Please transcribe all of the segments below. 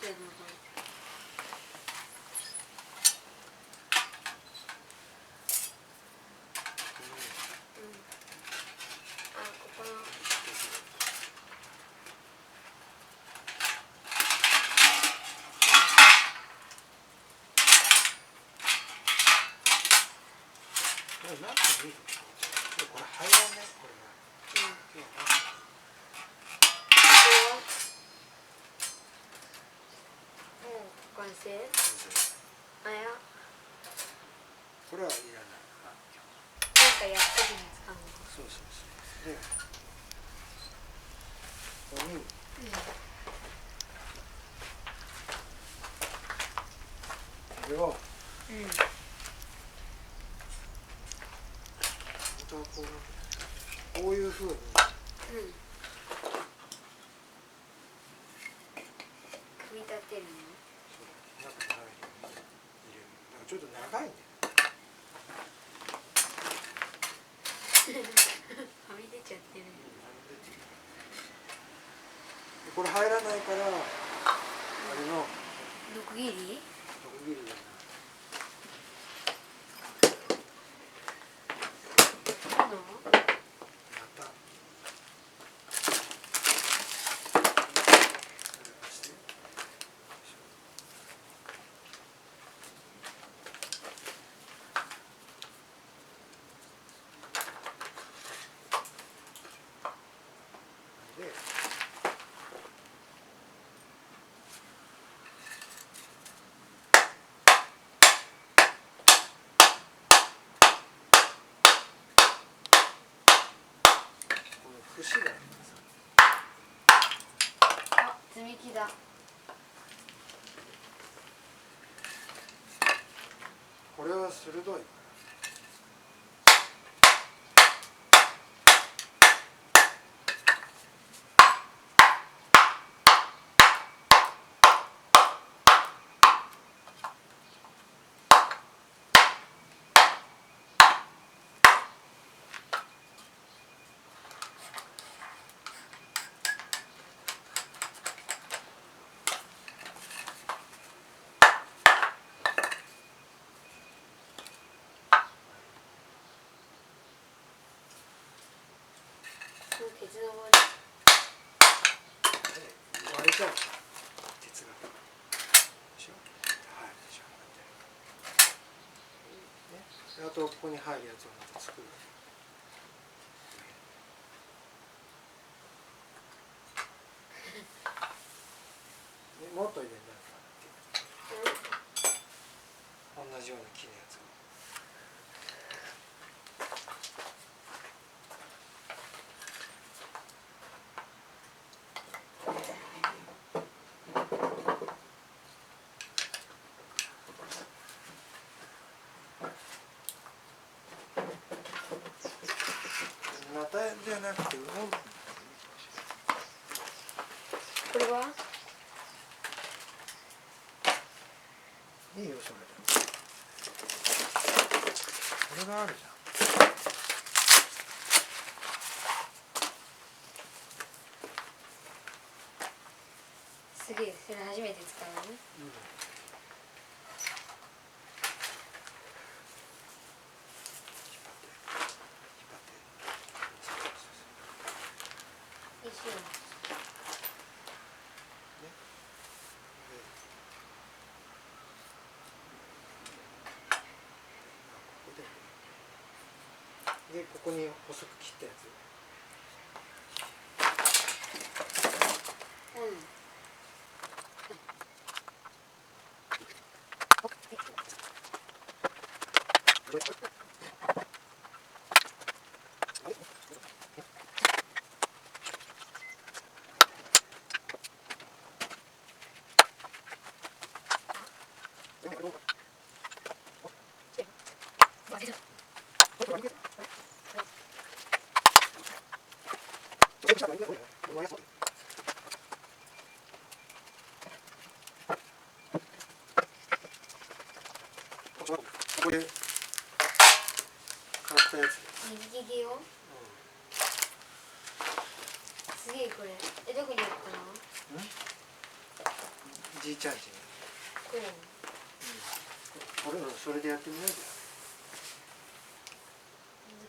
じゃあどうぞ。あ、ここの。なんかいい。これ入らない。これが。もう完成？あや。これはいらない。なんかやった時に使うの？そうそうそう。で、ここに。これを。本当はこういう風に。組み立てるの？中に入るように入れる。だからちょっと長いね。はみ出ちゃってる。これ入らないから、あれの。ノコギリ？ノコギリだな。節があります。あ、積み木だ。これは鋭い。鉄の棒で割れちゃう。鉄が。でしょ。はい、でしょ。ね。あとここに入るやつをまた作る。もっと入れるんだ。同じような木のやつを。ナタじゃなくて、これは？いいよ、それ。これがあるじゃん。すげえ、それ初めて使うの？石を。で、ここに細く切ったやつ。これ買ったやつ。右利き用？すげえこれ。どこにあったの？じいちゃんちに。こうこれそれでやってみようじゃ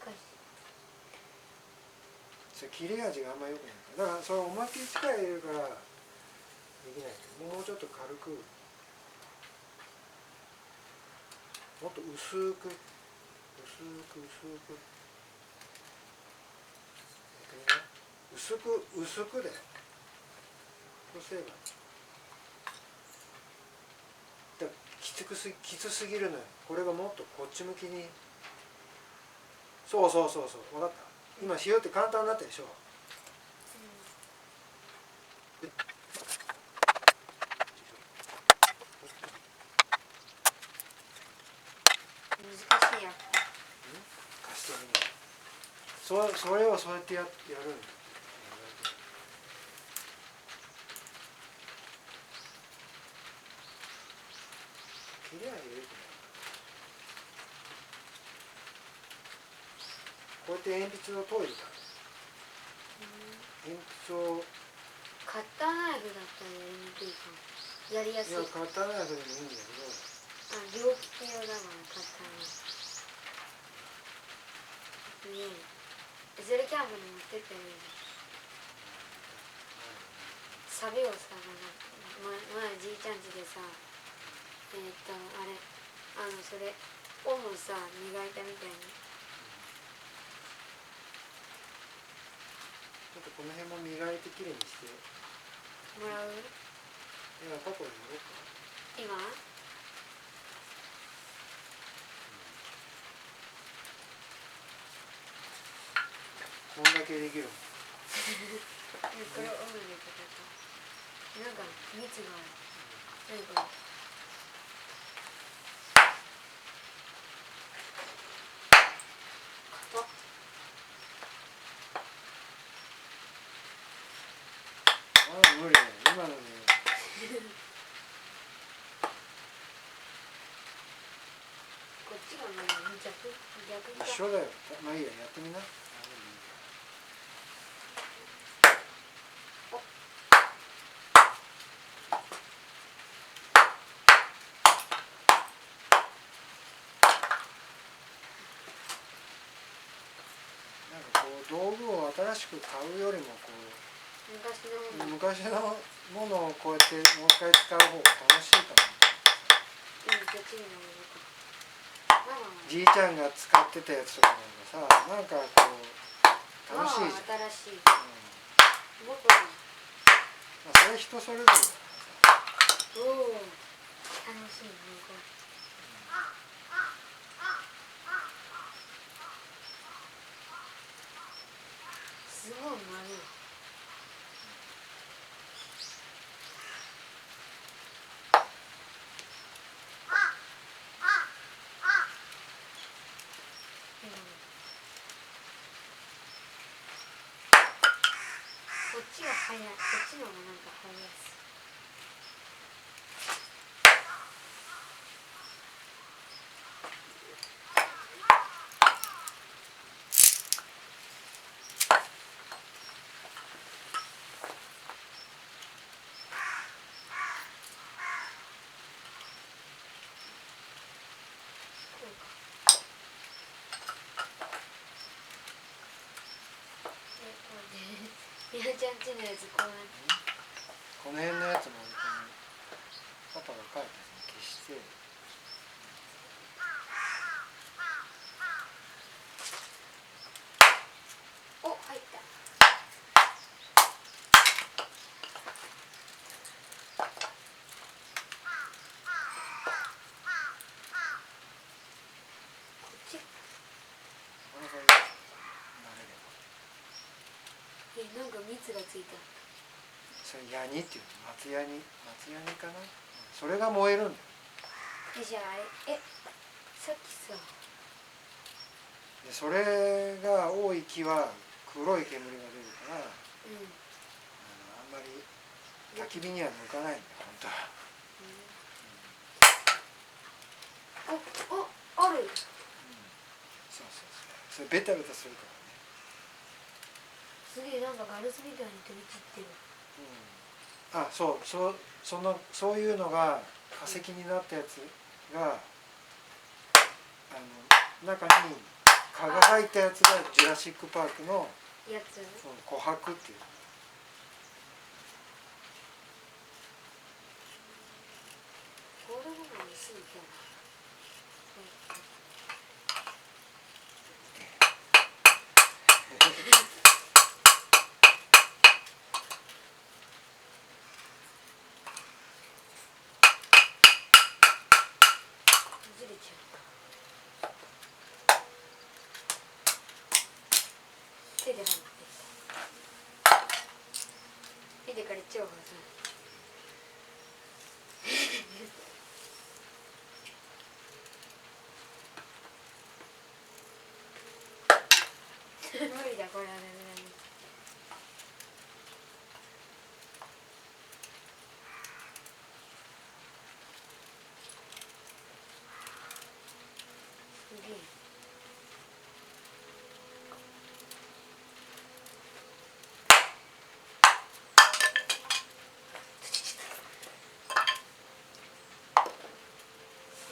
難しい。それ切れ味があんま良くないから。だからそれおまけ力入れるからできないけど、もうちょっと軽く、もっと薄く薄く薄く薄くで、そうすればだからきつすぎるのよ。これがもっとこっち向きに。そう分かった。今塩って簡単になったでしょ。難しいやっぱ。貸してみる。それをそうやってやるんだ。切れ味入れてない。こうやって鉛筆を研いでた。鉛筆をカッターナイフだったらやりにくいかも。やりやすい。カッターナイフでもいいんだけど、両利き用だからカッターナイフ。ねえ。それキャンプに持ってってもいいじゃん。サビをさ、前じいちゃん家でさ、あれ、それ、尾もさ、磨いたみたいに。ちょっとこの辺も磨いてきれいにしてもらう？パパにやろうか。今？こんだけできるもん。これをオムレツとか。なんか蜜がある。何これ？硬っ。無理だよ今のね。こっちがね、逆か。一緒だよ。まあいいや、やってみな。なんかこう道具を新しく買うよりもこう昔のものをこうやってもう一回使う方が楽しいかも。じいちゃんが使ってたやつとかなんかさ、なんかこう楽しいじゃん。新しい。まあそれ人それぞれだからさ。おお、楽しいねこれ。すごい丸い。こっちが早い。こっちの方がなんか早いです。みなちゃんちのやつこうなって。この辺のやつもパパが書いたやつに消して。お、入った。こっち。なんか蜜がついた。それヤニっていうの。松ヤニかな。それが燃えるんだよ。じゃああれ、さっきさ。でそれが多い木は黒い煙が出るから、あんまり焚き火には向かないんだよ本当は。ある。そうそれベタベタするからね。すげえなんかガラスみたいに飛び散ってる。あ、そうそういうのが化石になったやつが中に蚊が入ったやつがジュラシック・パークのやつ琥珀っていう。これも薄いけどずれちゃう。手で離って手で借りちゃうはず。無理だこれはね。すげえ。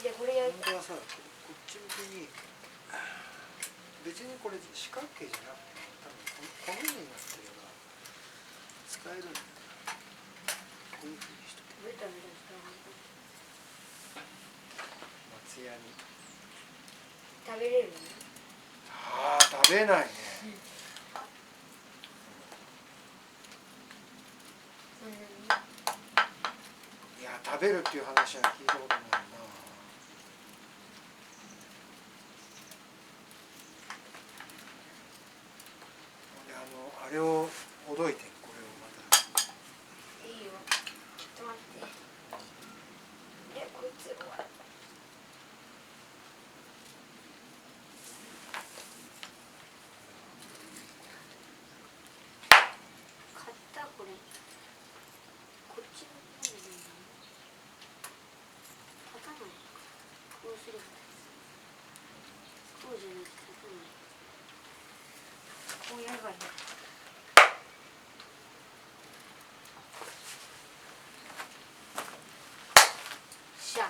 じゃあこれやる。本当はさ、こっち向きに別にこれ四角形じゃなくて多分このようになってれば使えるんだよな。こういうふうにしとけベタベタした松屋に食べれるの？ああ食べないね、いや食べるっていう話は聞いたことないな。であれをほどいてこれをまたいいよ。ちょっと待って。こいつは買ったこれ。こっちの方じゃないの？立たない。こうすればこうじゃなくて立たない。こうやればいい。しゃ。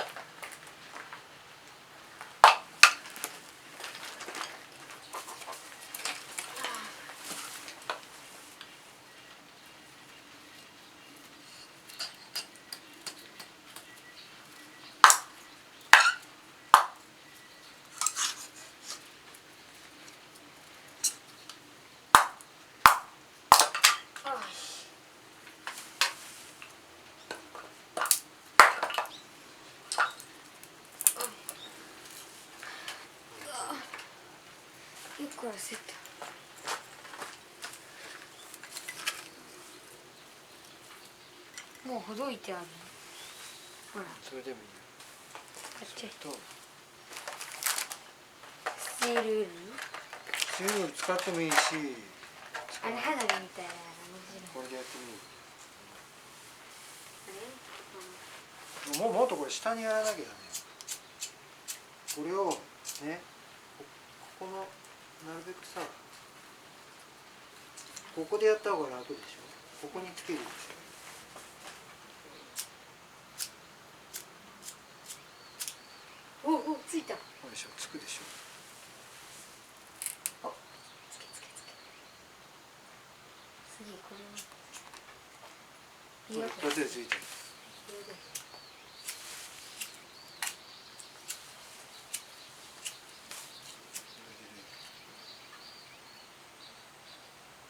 よく焦った。もうほどいてある。ほらそれでもいいよ。買っちゃえ。とスチールウール？スチールウール使ってもいいし、あれ花火みたいなの面白い。これでやってみる。あれ？もっとこれ下にやらなきゃダメよ。これをね、このなるべくさ、ここでやった方が楽でしょ。ここにつけるでしおお、ついた。ょ。そうでしょ、つくでしょ。お、つけ。次これは。これでついてる。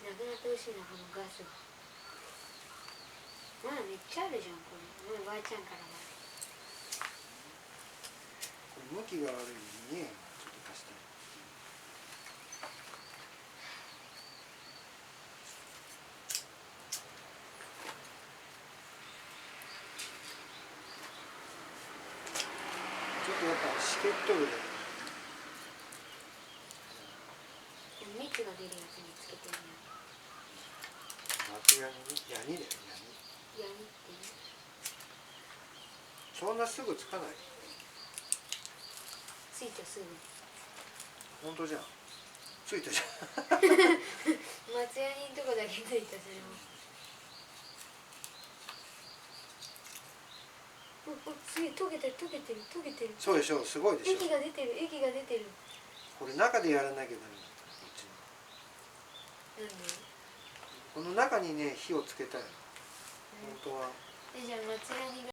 なくなってほしいな、このガスが。まだめっちゃあるじゃん、これ。もうばあちゃんからまで。これ向きが悪いのに、ちょっと貸して。ちょっとやっぱしけっとるで。蜜が出るやつにつけてみよう。松ヤニだよ、ヤニってね。そんなすぐつかない。ついたすぐ。本当じゃん。ついたじゃん。松ヤニんとこだけついた、それも。すげえ溶けてる溶けてる溶けてる。そうでしょ、すごいでしょ。液が出てる液が出てる。これ中でやらなきゃダメだ。なんで？この中にね火をつけたいの。本当は。じゃあ松ヤニが